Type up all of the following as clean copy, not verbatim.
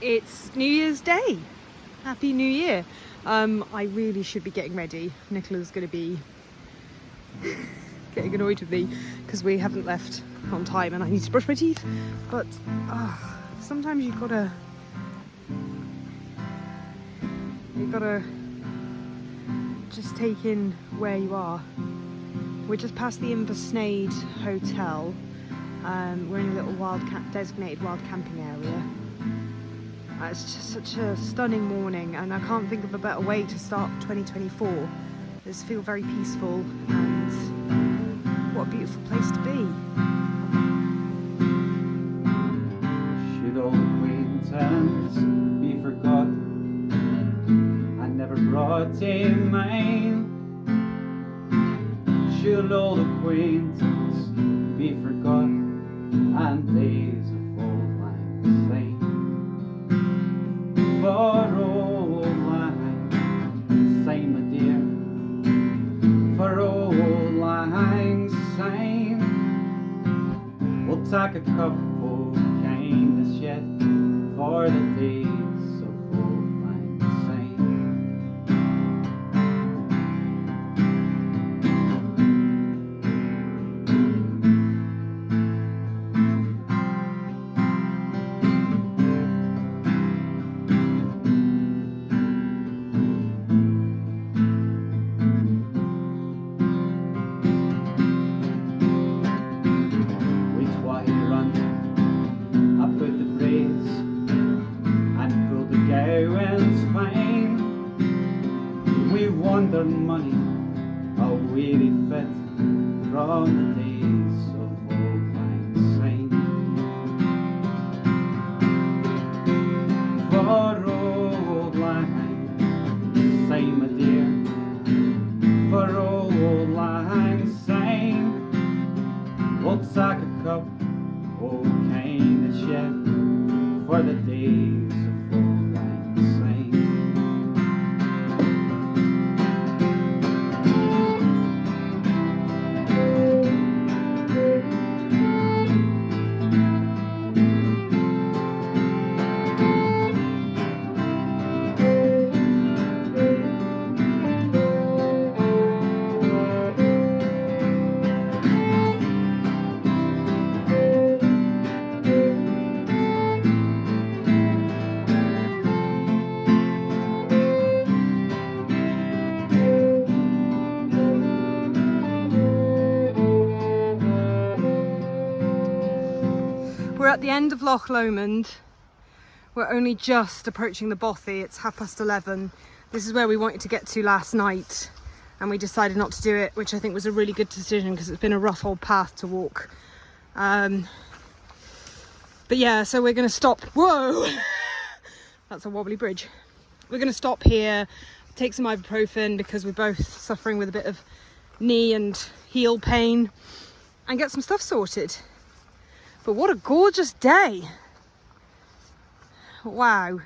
It's New Year's Day. Happy New Year. I really should be getting ready. Nicola's going to be getting annoyed with me because we haven't left on time and I need to brush my teeth. But sometimes you've got to just take in where you are. We're just past the Inversnaid Hotel. We're in a little designated wild camping area. It's just such a stunning morning and I can't think of a better way to start 2024. Just feel very peaceful and what a beautiful place to be. Should old acquaintance be forgot and never brought in mind? Should old acquaintance be forgot and days of Auld Lang Syne? For Auld Lang Syne, my dear, for Auld Lang Syne, we'll take a cup of kindness yet for the days of Auld Lang Syne. Wonder money, a weary fit from the days of Auld Lang Syne. For Auld Lang Syne, my dear, for Auld Lang Syne, we'll take a cup of kindness yet for the days of Auld Lang Syne. We're at the end of Loch Lomond. We're only just approaching the bothy. It's 11:30. This is where we wanted to get to last night and we decided not to do it, which I think was a really good decision because it's been a rough old path to walk. But yeah, so we're going to stop. Whoa! That's a wobbly bridge. We're going to stop here, take some ibuprofen because we're both suffering with a bit of knee and heel pain, and get some stuff sorted. But what a gorgeous day. Wow.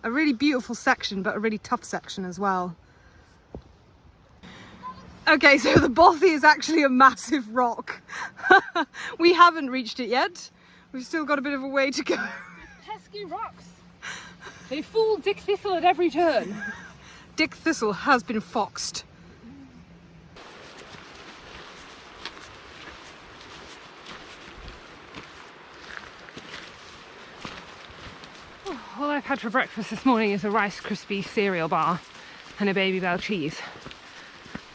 A really beautiful section, but a really tough section as well. Okay, so the bothy is actually a massive rock. We haven't reached it yet. We've still got a bit of a way to go. Pesky rocks. They fool Dick Thistle at every turn. Dick Thistle has been foxed. All I've had for breakfast this morning is a Rice Krispie cereal bar and a Baby Bell cheese.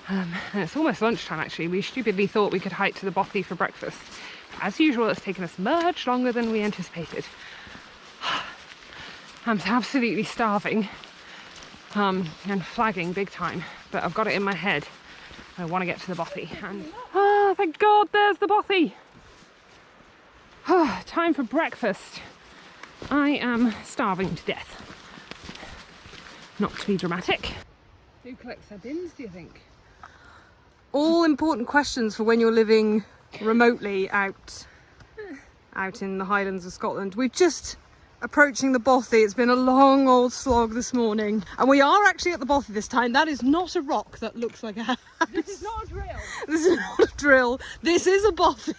And it's almost lunchtime actually. We stupidly thought we could hike to the bothy for breakfast. As usual, it's taken us much longer than we anticipated. I'm absolutely starving and flagging big time, but I've got it in my head. I want to get to the bothy. And thank God, there's the bothy. Time for breakfast. I am starving to death. Not to be dramatic. Who collects their bins, do you think? All important questions for when you're living remotely out in the Highlands of Scotland. We've just approaching the bothy. It's been a long old slog this morning, and we are actually at the bothy this time. That is not a rock that looks like a house. This is not a drill. This is not a drill. This is a bothy.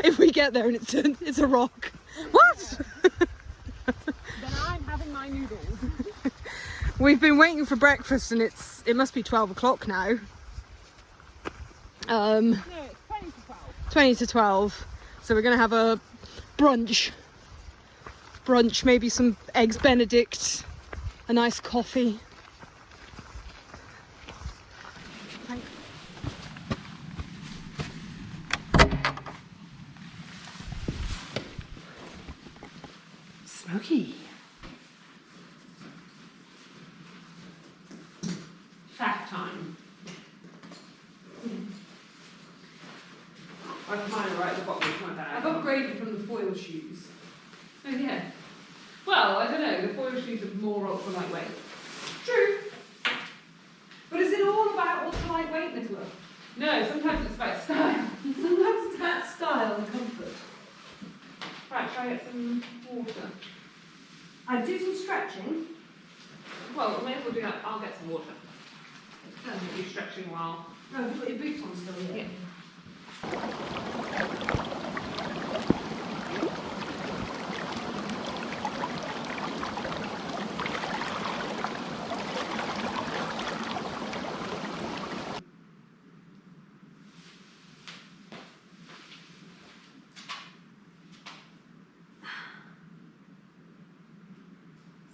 if we get there and it's a rock. What? Then I'm having my noodles. We've been waiting for breakfast and it must be 12 o'clock now. No, it's 20 to 12. 20 to 12. So we're gonna have a brunch, maybe some eggs Benedict, a nice coffee. Smoky. Fact time. I can find it right at the bottom of my bag. I've upgraded from the foil shoes. Oh yeah. Well, I don't know. The foil shoes are more ultra lightweight. True. But is it all about ultra lightweight, Nicola? No, sometimes it's about style. Sometimes it's about style and comfort. Right, shall I get some water? I do some stretching. Well, we may as well do that. I'll get some water. You're stretching while. No, have you got your boots on still? Yeah.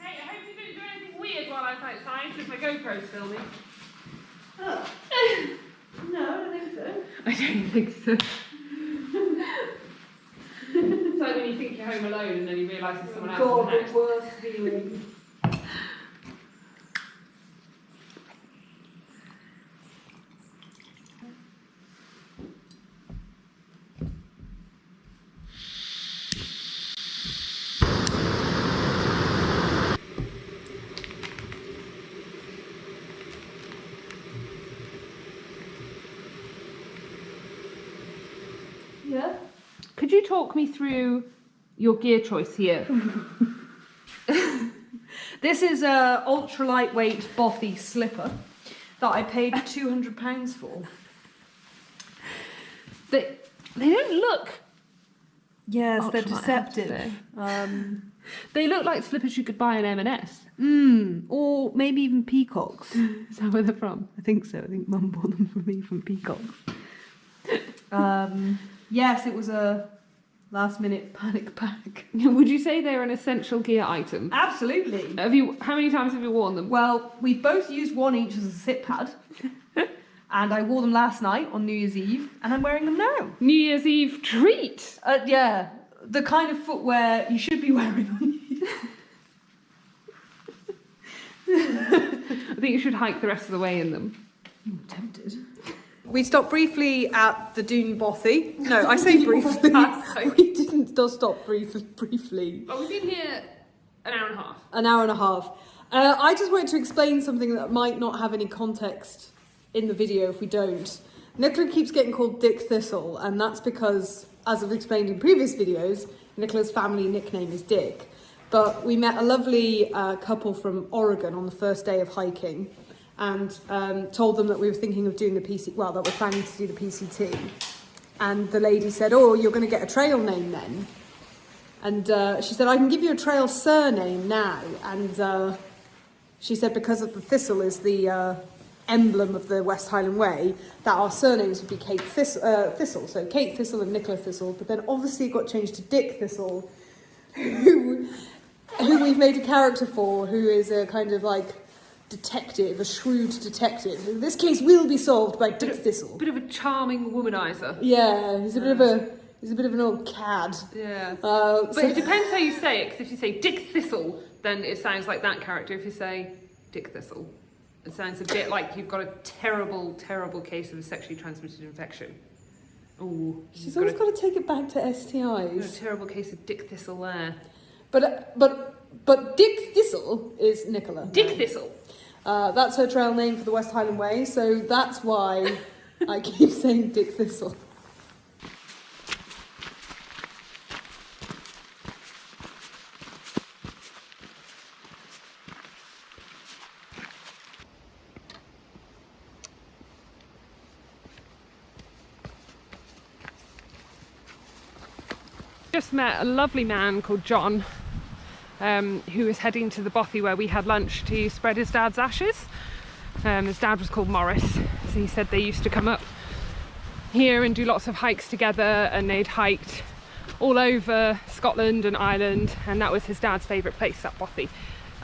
Hey, I hope you didn't do anything weird while I was outside because my GoPro's filming. Oh. No, I don't think so. I don't think so. It's like when you think you're home alone and then you realise there's someone else in the house. worst feeling. Yeah. Could you talk me through your gear choice here? This is a ultra lightweight bothy slipper that I paid £200 for. They don't look. Yes, they're ultra light, deceptive. They look like slippers you could buy in M&S. Or maybe even peacocks. Is that where they're from? I think so. I think Mum bought them for me from peacocks. Yes, it was a last-minute panic pack. Would you say they're an essential gear item? Absolutely. How many times have you worn them? Well, we've both used one each as a sit pad. And I wore them last night on New Year's Eve, and I'm wearing them now. New Year's Eve treat. Yeah, the kind of footwear you should be wearing on New Year's. I think you should hike the rest of the way in them. I'm tempted. We stopped briefly at the Dune Bothy. No, I say briefly. We didn't stop briefly. Well, we've been here an hour and a half. An hour and a half. I just wanted to explain something that might not have any context in the video if we don't. Nicola keeps getting called Dick Thistle, and that's because, as I've explained in previous videos, Nicola's family nickname is Dick. But we met a lovely couple from Oregon on the first day of hiking, and told them that we were thinking of doing the that we're planning to do the PCT. And the lady said, "Oh, you're going to get a trail name then?" And she said, "I can give you a trail surname now." And she said because of the thistle is the emblem of the West Highland Way, that our surnames would be Kate Thistle. So Kate Thistle and Nicola Thistle, but then obviously it got changed to Dick Thistle, who we've made a character for, who is a kind of like detective, a shrewd detective. This case will be solved by Dick Thistle. Bit of a charming womanizer. Yeah, he's a bit of an old cad. Yeah. But it depends how you say it, because if you say Dick Thistle, then it sounds like that character. If you say Dick Thistle, it sounds a bit like you've got a terrible, terrible case of a sexually transmitted infection. Ooh. She's always got to take it back to A STIs. terrible case of Dick Thistle there. But Dick Thistle is Nicola. Dick Thistle. That's her trail name for the West Highland Way, so that's why I keep saying Dick Thistle. Just met a lovely man called John, who was heading to the bothy where we had lunch to spread his dad's ashes. His dad was called Morris, so he said they used to come up here and do lots of hikes together, and they'd hiked all over Scotland and Ireland, and that was his dad's favourite place, that bothy.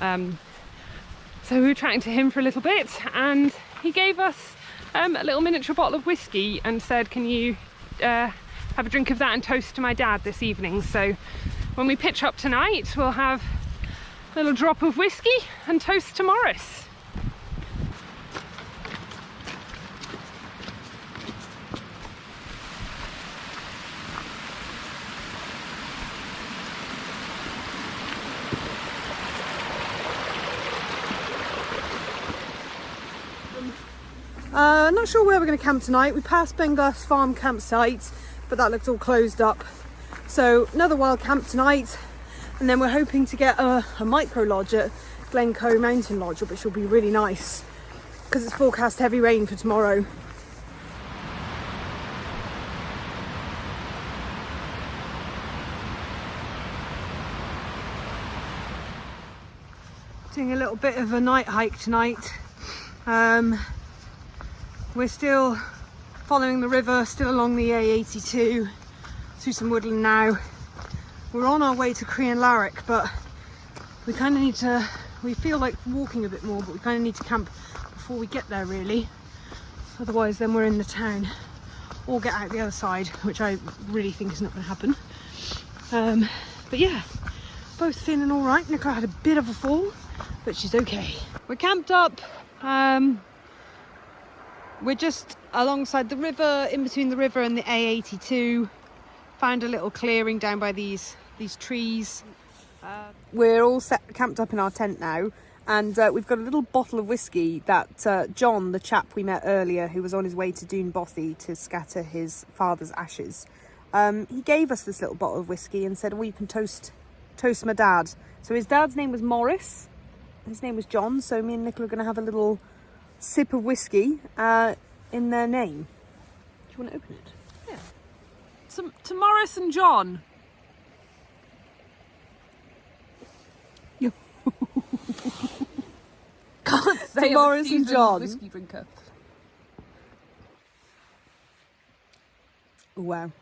So we were chatting to him for a little bit, and he gave us a little miniature bottle of whiskey and said, can you have a drink of that and toast to my dad this evening? So when we pitch up tonight, we'll have a little drop of whiskey and toast to Morris. Not sure where we're going to camp tonight. We passed Benglass Farm campsite, but that looks all closed up. So another wild camp tonight, and then we're hoping to get a micro lodge at Glencoe Mountain Lodge, which will be really nice because it's forecast heavy rain for tomorrow. Doing a little bit of a night hike tonight. We're still following the river, still along the A82 through some woodland now. We're on our way to Crean Larrick, but we kind of need to, we feel like walking a bit more, but we kind of need to camp before we get there really. Otherwise then we're in the town or get out the other side, which I really think is not going to happen. But yeah, both feeling all right. Nicola had a bit of a fall, but she's okay. We're camped up. We're just alongside the river, in between the river and the A82. Found a little clearing down by these trees. We're all camped up in our tent now, and we've got a little bottle of whiskey that John, the chap we met earlier, who was on his way to Doon Bothy to scatter his father's ashes, he gave us this little bottle of whiskey and said, well, you can toast my dad. So his dad's name was Morris, his name was John, so me and Nicola are going to have a little sip of whiskey in their name. Do you want to open it? Yeah. To Morris and John. Can't say Morris and John. Whiskey drinker. Wow.